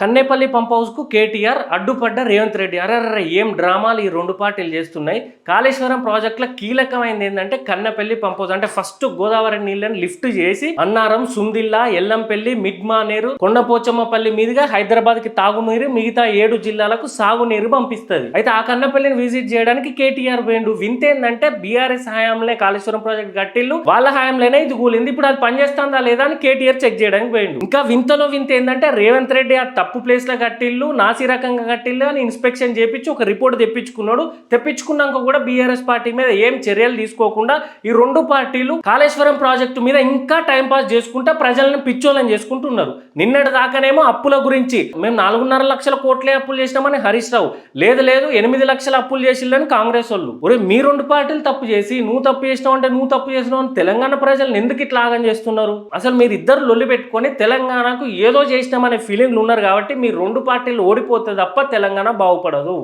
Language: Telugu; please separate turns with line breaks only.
కన్నేపల్లి పంప్ హౌస్ కు కేటీఆర్ అడ్డుపడ్డ రేవంత్ రెడ్డి. అరెర్ర ఏం డ్రామాలు ఈ రెండు పార్టీలు చేస్తున్నాయి. కాళేశ్వరం ప్రాజెక్టులో కీలకమైనది ఏంటంటే కన్నెపల్లి పంప్ హౌస్. అంటే ఫస్ట్ గోదావరి నీళ్ళని లిఫ్ట్ చేసి అన్నారం, సుందిల్లా, ఎల్లంపల్లి, మిడ్మానేరు, కొండపోచమ్మపల్లి మీదుగా హైదరాబాద్ కి తాగునీరు, మిగతా 7 జిల్లాలకు సాగునీరు పంపిస్తుంది. అయితే ఆ కన్నెపల్లిని విజిట్ చేయడానికి కేటీఆర్ పోయిండు. వింతేందంటే బీఆర్ఎస్ హయాంలోనే కాళేశ్వరం ప్రాజెక్ట్ కట్టిల్లు, వాళ్ళ హయాంలోనే ఇది కూలింది. ఇప్పుడు అది పనిచేస్తుందా లేదా అని కేటీఆర్ చెక్ చేయడానికి పోయిండు. ఇంకా వింతలో వింత ఏంటంటే రేవంత్ రెడ్డి ఆ తప్పు ప్లేస్ లో కట్టిల్లు, నాసి రకంగా కట్టిల్లు అని ఇన్స్పెక్షన్ చేపించి ఒక రిపోర్ట్ తెప్పించుకున్నాడు. తెప్పించుకున్నాక కూడా బీఆర్ఎస్ పార్టీ మీద ఏం చర్యలు తీసుకోకుండా ఈ రెండు పార్టీలు కాళేశ్వరం ప్రాజెక్టు మీద ఇంకా టైం పాస్ చేసుకుంటా ప్రజలను పిచ్చోళ్ళని చేసుకుంటున్నారు. నిన్నటి దాకానేమో అప్పుల గురించి మేము 4.5 లక్షల కోట్లే అప్పులు చేసినామని హరీష్ రావు, లేదు 8 లక్షల అప్పులు చేసిల్లని కాంగ్రెస్ వాళ్ళు. ఒరే మీ రెండు పార్టీలు తప్పు చేసి నువ్వు తప్పు చేసినావు అంటే నువ్వు తప్పు చేసినావు అని తెలంగాణ ప్రజలను ఎందుకు ఇట్లా ఆగం చేస్తున్నారు? అసలు మీరు ఇద్దరు లొల్లి పెట్టుకొని తెలంగాణకు ఏదో చేసినామనే ఫీలింగ్లు ఉన్నారు కాబట్టి మీ రెండు పార్టీలు ఓడిపోతే తప్ప తెలంగాణ బాగుపడదు.